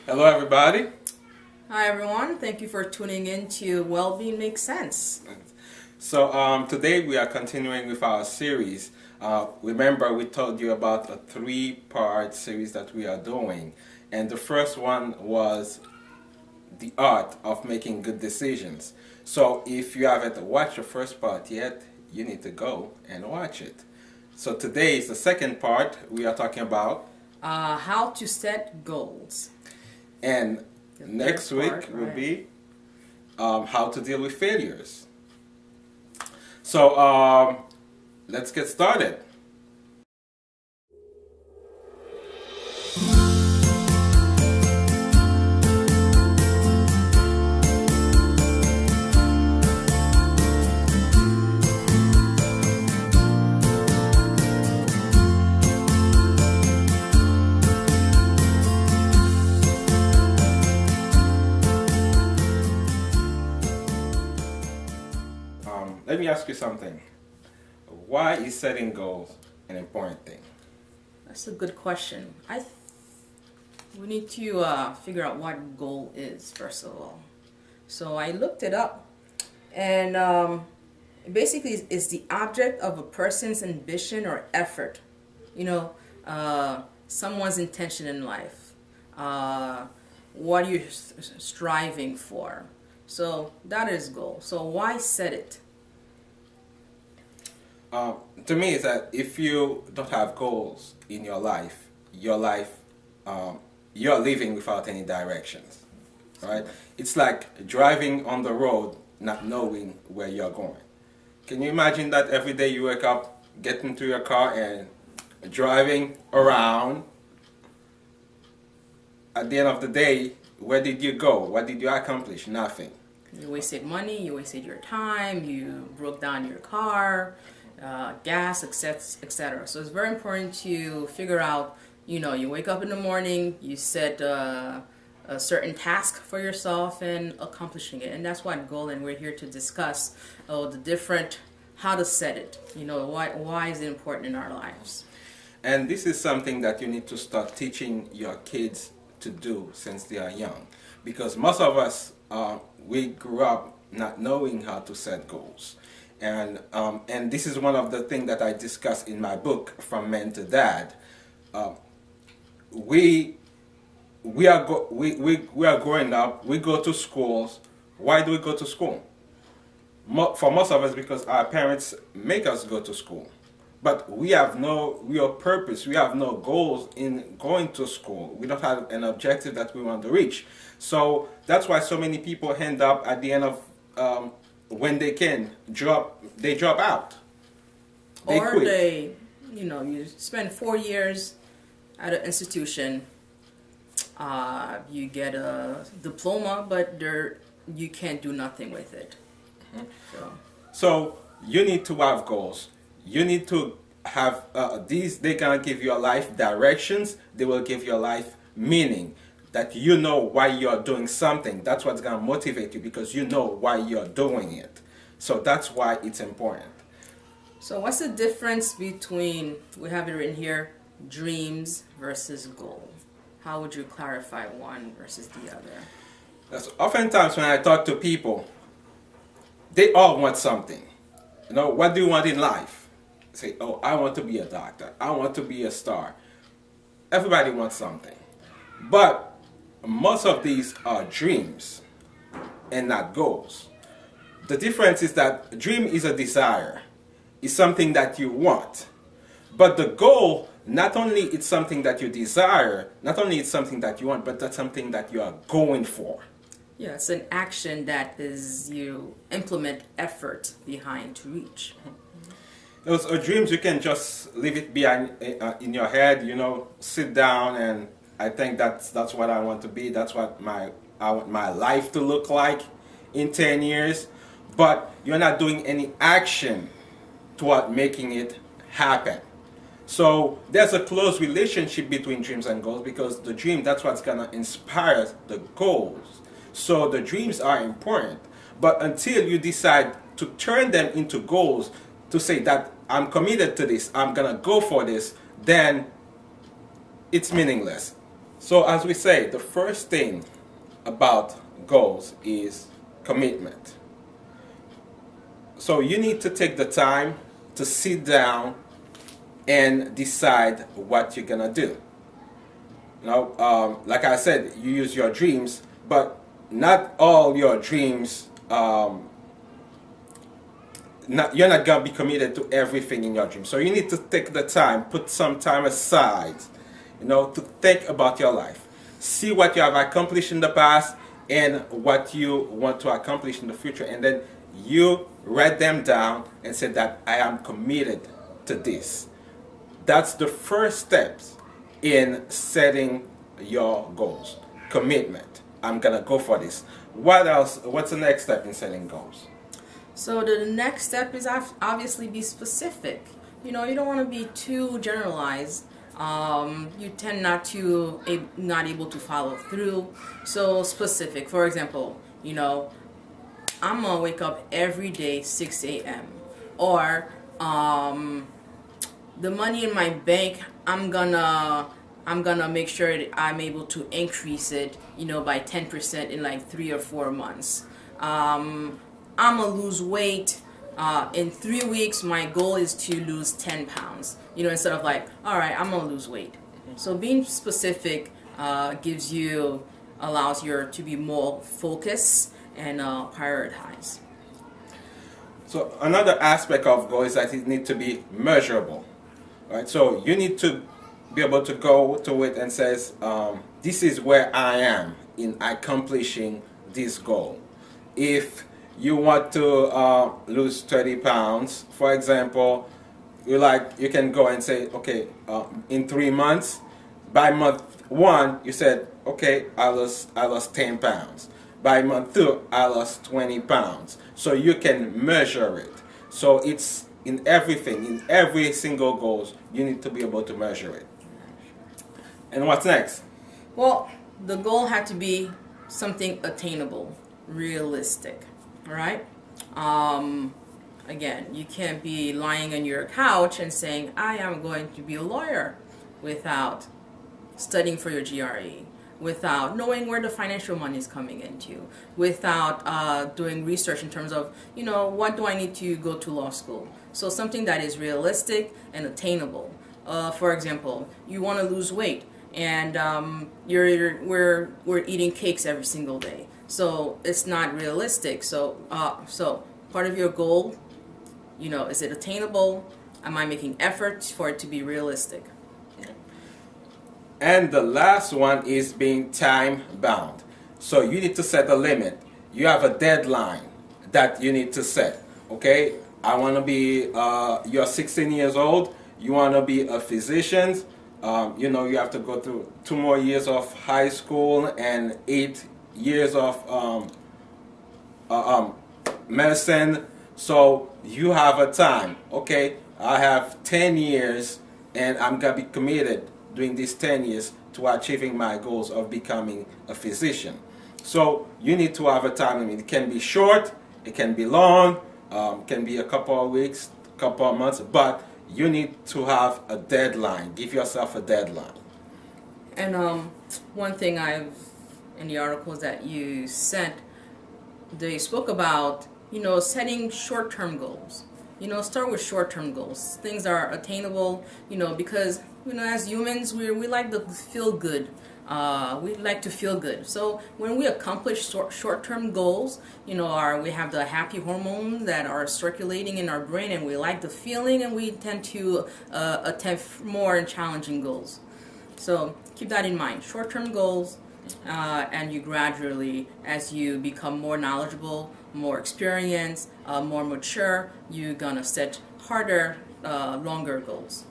Hello, everybody. Hi everyone, thank you for tuning in to Wellbeing Makes Sense. So today we are continuing with our series. Remember, we told you about a three-part series that we are doing, and the first one was the art of making good decisions. So if you haven't watched the first part yet, you need to go and watch it. So today is the second part. We are talking about How to set goals. and The next third week part, will right. be how to deal with failures. So let's get started. Let me ask you something. Why is setting goals an important thing? That's a good question. We need to figure out what goal is, first of all. So I looked it up, and basically it's the object of a person's ambition or effort. Someone's intention in life. What you're striving for. So that is goal. So why set it? To me, is that if you don't have goals in your life, you're living without any directions, right? It's like driving on the road, not knowing where you're going. Can you imagine that every day you wake up, get into your car and driving around? At the end of the day, where did you go? What did you accomplish? Nothing. You wasted money, you wasted your time, you broke down your car, gas, etc. So it's very important to figure out, you wake up in the morning, you set a certain task for yourself and accomplishing it. And that's what goal, and we're here to discuss how to set it. Why is it important in our lives? And this is something that you need to start teaching your kids to do since they are young. Because most of us, we grew up not knowing how to set goals. And this is one of the things that I discuss in my book, From Men to Dad. We are growing up, we go to schools. Why do we go to school? For most of us, because our parents make us go to school. But we have no real purpose. We have no goals in going to school. We don't have an objective that we want to reach. So that's why so many people end up at the end of when they drop out. Quit. You spend 4 years at an institution. You get a diploma, but you can't do nothing with it. Mm-hmm. So you need to have goals. You need to have they're gonna give your life directions. They will give your life meaning, that you know why you're doing something. That's what's gonna motivate you, because you know why you're doing it. So that's why it's important. So what's the difference between, we have it written here, dreams versus goal? How would you clarify one versus the other? That's oftentimes when I talk to people, they all want something. What do you want in life? Say, oh, I want to be a doctor. I want to be a star. Everybody wants something. But most of these are dreams and not goals. The difference is that dream is a desire. It's something that you want. But the goal, not only it's something that you desire, not only it's something that you want, but that's something that you are going for. Yeah, it's an action that you implement effort behind to reach. Those dreams, you can just leave it behind in your head, sit down, and I think that's what I want to be. That's what I want my life to look like in 10 years. But you're not doing any action toward making it happen. So there's a close relationship between dreams and goals, because the dream, that's what's gonna inspire the goals. So the dreams are important, but until you decide to turn them into goals, to say that I'm committed to this, I'm gonna go for this, then it's meaningless. So as we say, the first thing about goals is commitment. So you need to take the time to sit down and decide what you're gonna do. Like I said, you use your dreams, but not all your dreams. You're not gonna be committed to everything in your dream. So you need to take the time, put some time aside, to think about your life, see what you have accomplished in the past and what you want to accomplish in the future, and then you write them down and say that I am committed to this. That's the first steps in setting your goals. Commitment. I'm gonna go for this. What else? What's the next step in setting goals? So the next step is obviously be specific. You don't want to be too generalized. You tend not able to follow through. So specific. For example, I'm gonna wake up every day 6 a.m. Or the money in my bank, I'm gonna make sure that I'm able to increase it, by 10% in like 3 or 4 months. I'm gonna lose weight. In 3 weeks, my goal is to lose 10 pounds. Instead of like, all right, I'm gonna lose weight. So being specific allows you to be more focused and prioritize. So another aspect of goal is that it needs to be measurable, right? So you need to be able to go to it and says, this is where I am in accomplishing this goal. If you want to lose 30 pounds, for example, you can go and say, okay, in 3 months, by month 1, you said, okay, I lost 10 pounds. By month 2, I lost 20 pounds. So you can measure it. So it's in everything, in every single goals, you need to be able to measure it. And what's next? Well, the goal had to be something attainable, realistic. All right. Again, you can't be lying on your couch and saying, I am going to be a lawyer without studying for your GRE, without knowing where the financial money is coming into, without doing research in terms of, what do I need to go to law school? So something that is realistic and attainable. For example, you want to lose weight and we're eating cakes every single day. So it's not realistic. So part of your goal, is it attainable? Am I making efforts for it to be realistic? And the last one is being time bound. So you need to set a limit. You have a deadline that you need to set. Okay, I want to be, you're 16 years old, you want to be a physician. You have to go through 2 more years of high school and 8 years of medicine. So you have a time. Okay, I have 10 years and I'm going to be committed during these 10 years to achieving my goals of becoming a physician. So you need to have a time limit. It can be short, it can be long, can be a couple of weeks, a couple of months, but you need to have a deadline. Give yourself a deadline. And one thing in the articles that you sent, they spoke about, setting short-term goals. Start with short-term goals. Things that are attainable, because, as humans, we like to feel good. We like to feel good. So when we accomplish short-term goals, we have the happy hormones that are circulating in our brain, and we like the feeling, and we tend to attempt more and challenging goals. So keep that in mind. Short-term goals, and you gradually, as you become more knowledgeable, more experienced, more mature, you're gonna set harder, longer goals.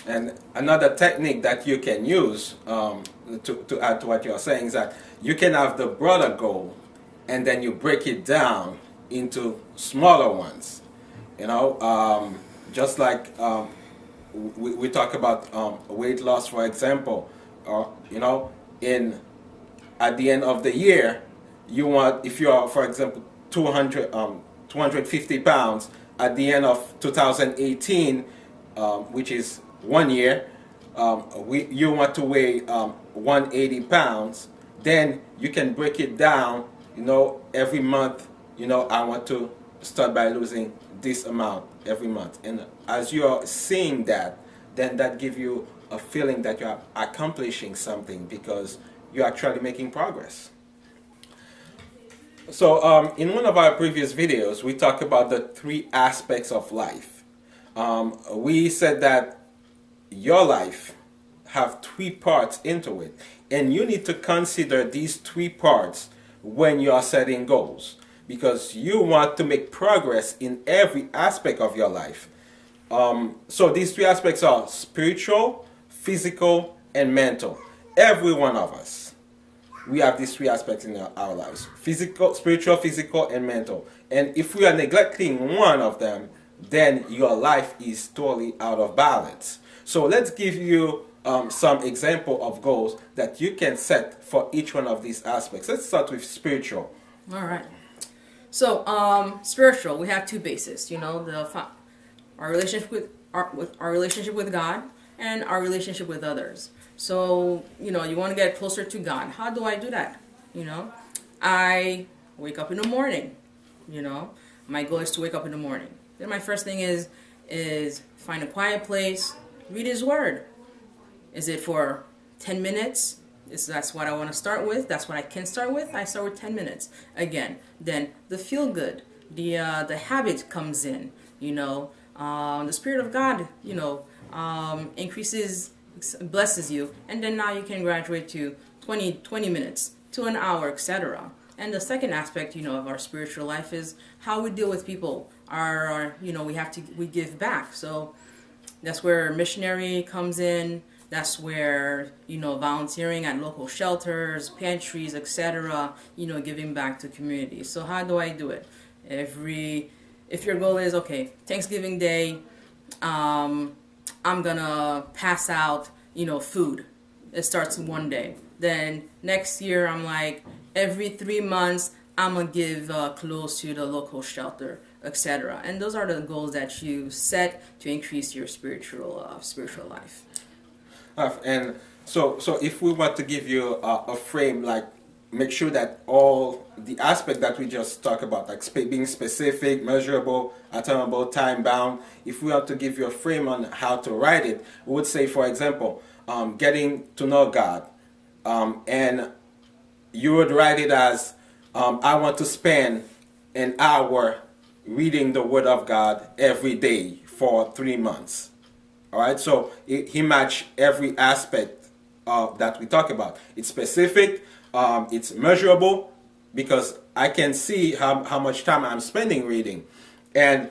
And another technique that you can use to add to what you're saying is that you can have the broader goal and then you break it down into smaller ones. Just like we talk about weight loss, for example. At the end of the year, you want, if you are, for example, 250 pounds at the end of 2018, which is 1 year, you want to weigh 180 pounds, then you can break it down, every month, I want to start by losing this amount every month. And as you are seeing that, then that gives you a feeling that you are accomplishing something because you're actually making progress. So in one of our previous videos, we talked about the 3 aspects of life. We said that your life have 3 parts into it, and you need to consider these 3 parts when you are setting goals, because you want to make progress in every aspect of your life. So these 3 aspects are spiritual, physical, and mental. Every one of us, we have these 3 aspects in our lives: physical, spiritual, physical, and mental. And if we are neglecting one of them, then your life is totally out of balance. So let's give you some example of goals that you can set for each one of these aspects. Let's start with spiritual. All right. So spiritual, we have 2 bases. Our relationship with God and our relationship with others. So you want to get closer to God. How do I do that? I wake up in the morning. My goal is to wake up in the morning. Then my first thing is find a quiet place, read His Word. Is it for 10 minutes? That's what I want to start with. That's what I can start with. I start with 10 minutes. Again, then the feel good, the habit comes in. The Spirit of God, increases, blesses you, and then now you can graduate to 20 minutes to an hour, etc. And the second aspect, of our spiritual life is how we deal with people. We give back. So that's where missionary comes in. That's where, volunteering at local shelters, pantries, etc., giving back to communities. So how do I do it? If your goal is, okay, Thanksgiving Day, I'm going to pass out, food. It starts one day. Then next year, I'm like, every 3 months, I'm going to give clothes to the local shelter, etc. And those are the goals that you set to increase your spiritual life. And so if we want to give you a frame, like make sure that all the aspects that we just talked about, like being specific, measurable, attainable, time bound, if we want to give you a frame on how to write it, we would say, for example, getting to know God. And you would write it as, I want to spend an hour reading the Word of God every day for 3 months. All right, so he matched every aspect that we talk about. It's specific, it's measurable, because I can see how much time I'm spending reading. And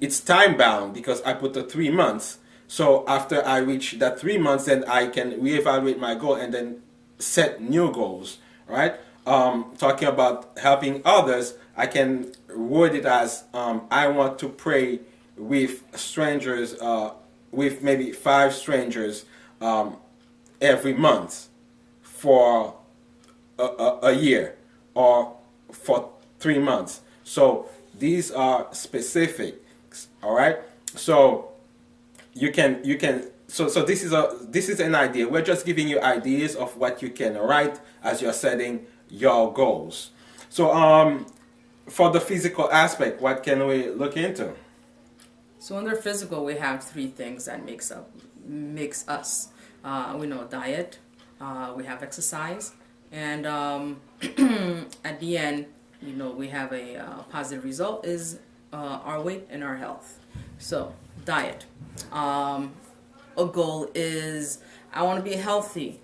it's time bound, because I put the 3 months. So after I reach that 3 months, then I can reevaluate my goal and then set new goals, right? Talking about helping others, I can word it as, I want to pray with strangers, with maybe 5 strangers every month for a year or for 3 months. So these are specifics, all right? So you can so this is an idea. We're just giving you ideas of what you can write as you're setting your goals. So for the physical aspect, what can we look into? So under physical, we have 3 things that makes us. We know diet, we have exercise, and at the end, we have a positive result is our weight and our health. So diet. A goal is I want to be healthy.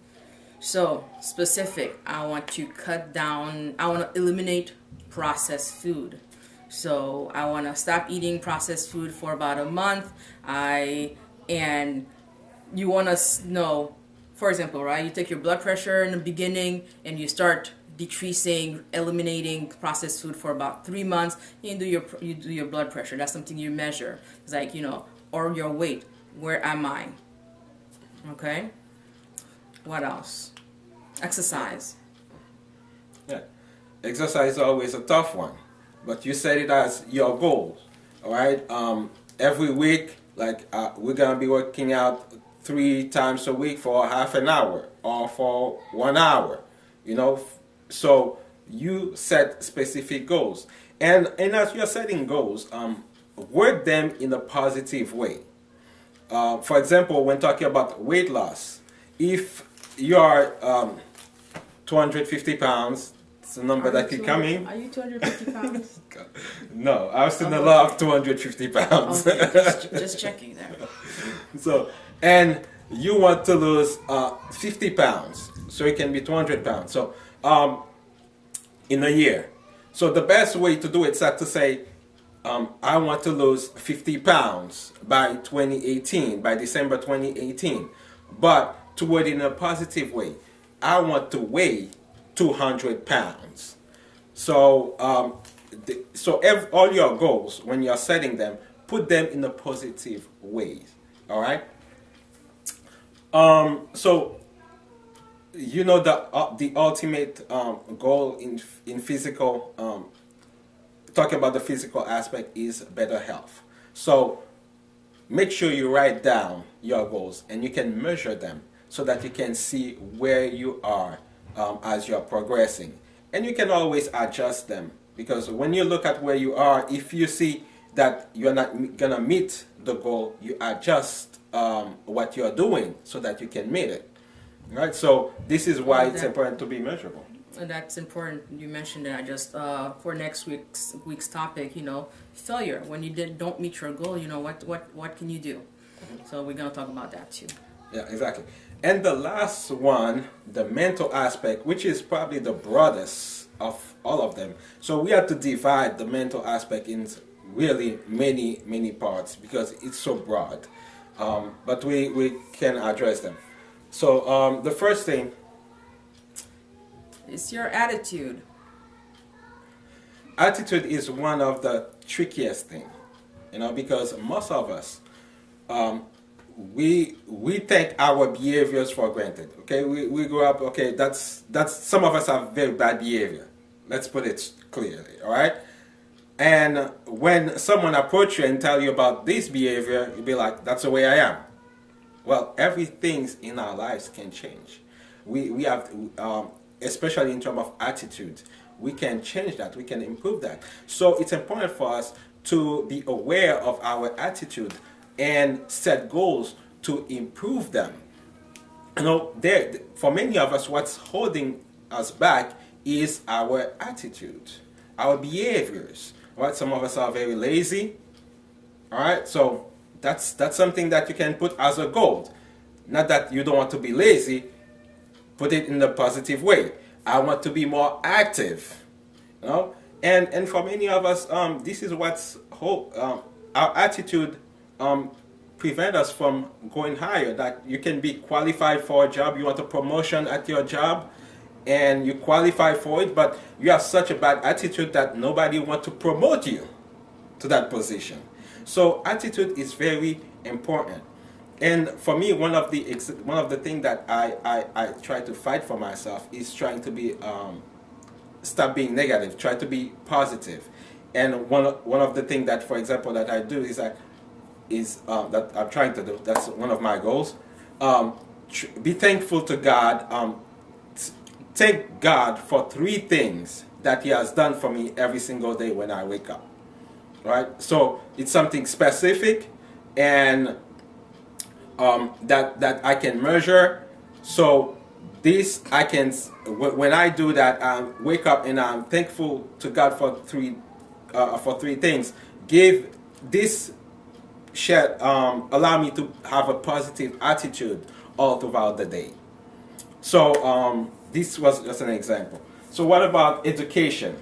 So specific, I want to cut down, I want to eliminate processed food. So I want to stop eating processed food for about a month. And you want to know, for example, right? You take your blood pressure in the beginning and you start decreasing, eliminating processed food for about 3 months. You do your blood pressure. That's something you measure. It's like, or your weight. Where am I? Okay. What else? Exercise. Yeah, exercise is always a tough one. But you set it as your goal, all right? Every week, like we're gonna be working out 3 times a week for half an hour. or for 1 hour, you know. So you set specific goals, and as you're setting goals, word them in a positive way. For example, when talking about weight loss, if you are 250 pounds, it's a number that can come in. Are you 250 pounds? No, I was in the law of 250 pounds. Okay, just checking there. So, and you want to lose 50 pounds, so it can be 200 pounds. So, in a year. So the best way to do it is to say, I want to lose 50 pounds by 2018, by December 2018. But to word in a positive way, I want to weigh 200 pounds. So, all your goals, when you're setting them, put them in a positive way. All right. So, you know, the ultimate goal in physical, talking about the physical aspect, is better health. So make sure you write down your goals and you can measure them so that you can see where you are as you're progressing. And you can always adjust them, because when you look at where you are, if you see that you're not gonna meet the goal, you adjust what you're doing so that you can meet it. Right? So this is why it's important to be measurable. That's important. You mentioned that. Just for next week's topic, you know, failure. When you don't meet your goal, you know, what can you do? So we're gonna talk about that too. Yeah, exactly. And the last one, the mental aspect, which is probably the broadest of all of them. So we have to divide the mental aspect into really many parts because it's so broad. But we can address them. So the first thing, it's your attitude. Attitude is one of the trickiest things, you know, because most of us, we take our behaviors for granted. Okay, we grow up. Okay, that's some of us have very bad behavior. Let's put it clearly. All right. And when someone approaches you and tell you about this behavior, you'll be like, "That's the way I am." Well, everything in our lives can change. We have, especially in terms of attitude, we can change that. We can improve that. So it's important for us to be aware of our attitude and set goals to improve them. You know, for many of us, what's holding us back is our attitude, our behaviors. Right? Some of us are very lazy. All right, so that's something that you can put as a goal. Not that you don't want to be lazy. Put it in a positive way. I want to be more active. You know, and for many of us, this is what's our attitude prevent us from going higher. That you can be qualified for a job, you want a promotion at your job, and you qualify for it, but you have such a bad attitude that nobody wants to promote you to that position. So attitude is very important. And for me, one of the things that I try to fight for myself is trying to be stop being negative, try to be positive. And one of the things that, for example, that I do is that I'm trying to do. That's one of my goals. Be thankful to God. Thank God for 3 things that He has done for me every single day when I wake up. Right? So it's something specific and that I can measure. So this I can, when I do that, I wake up and I'm thankful to God for three things. Give this shed allow me to have a positive attitude all throughout the day. So this was just an example. So what about education?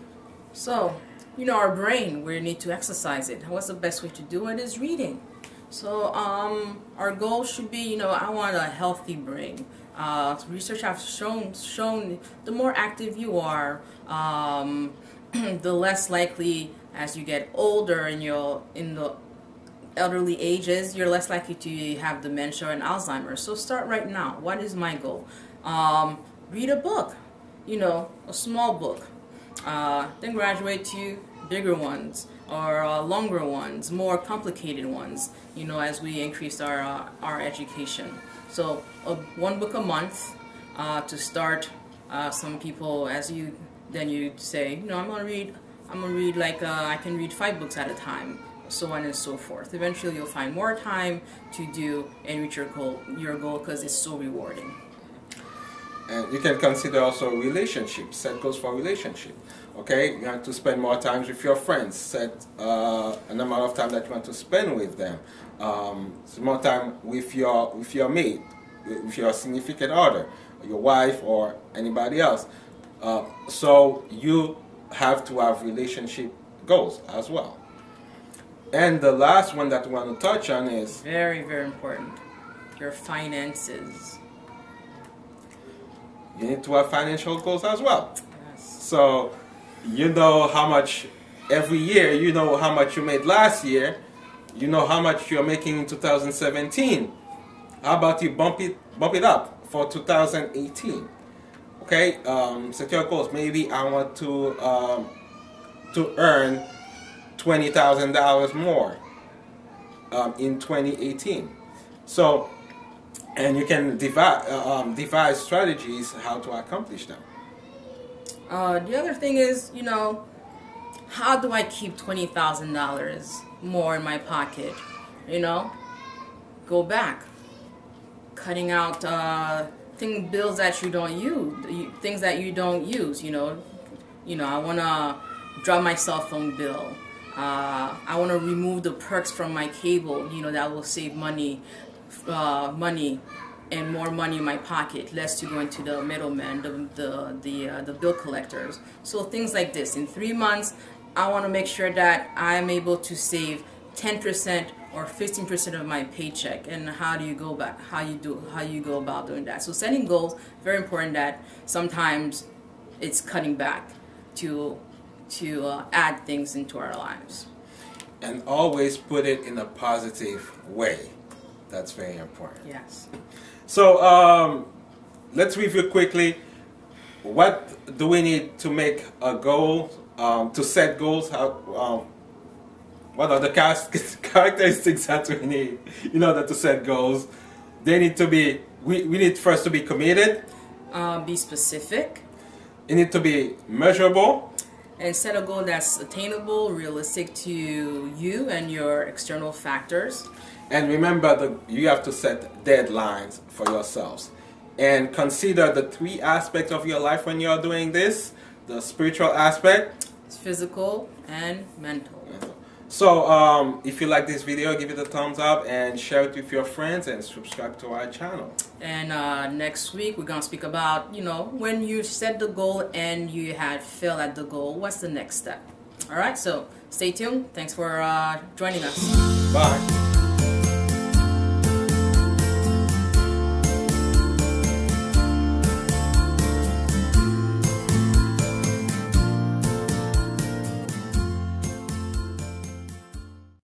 So, you know, our brain, we need to exercise it. What's the best way to do it is reading. So our goal should be, you know, I want a healthy brain. Research has shown the more active you are, the less likely as you get older in the elderly ages, you're less likely to have dementia and Alzheimer's. So start right now. What is my goal? Read a book, you know, a small book. Then graduate to bigger ones or longer ones, more complicated ones, you know, as we increase our education. So 1 book a month, To start, some people, then you say, you know, I'm gonna read like I can read 5 books at a time, so on and so forth. Eventually, you'll find more time to do and reach your goal because it's so rewarding. And you can consider also relationships. Set goals for relationship. Okay, you have to spend more time with your friends. Set an amount of time that you want to spend with them. More time with your mate, with your significant other, your wife, or anybody else. So you have to have relationship goals as well. And the last one that we want to touch on is very, very important. Your finances. You need to have financial goals as well. Yes. So you know how much every year, you know how much you made last year, you know how much you're making in 2017. How about you bump it up for 2018? Okay, set your goals. Maybe I want to earn $20,000 more in 2018. So, and you can devise strategies how to accomplish them. The other thing is, you know, how do I keep $20,000 more in my pocket? You know, go back, cutting out bills that you don't use, things that you don't use. You know, I wanna drop my cell phone bill. I wanna remove the perks from my cable. You know, that will save money and more money in my pocket, less to go into the middleman, the bill collectors. So things like this. In 3 months, I want to make sure that I'm able to save 10% or 15% of my paycheck. And how do you go back? How you go about doing that? So setting goals, very important. That sometimes it's cutting back to add things into our lives. And always put it in a positive way. That's very important. Yes. So let's review quickly. What do we need to make a goal? To set goals? What are the characteristics that we need in order to set goals? They need to be. We need first to be committed. Be specific. It need to be measurable. And set a goal that's attainable, realistic to you and your external factors. And remember, you have to set deadlines for yourselves. And consider the 3 aspects of your life when you're doing this. The spiritual aspect. It's physical and mental. So if you like this video, give it a thumbs up and share it with your friends and subscribe to our channel. And next week we're going to speak about, you know, when you set the goal and you had failed at the goal, what's the next step? Alright, so stay tuned. Thanks for joining us. Bye.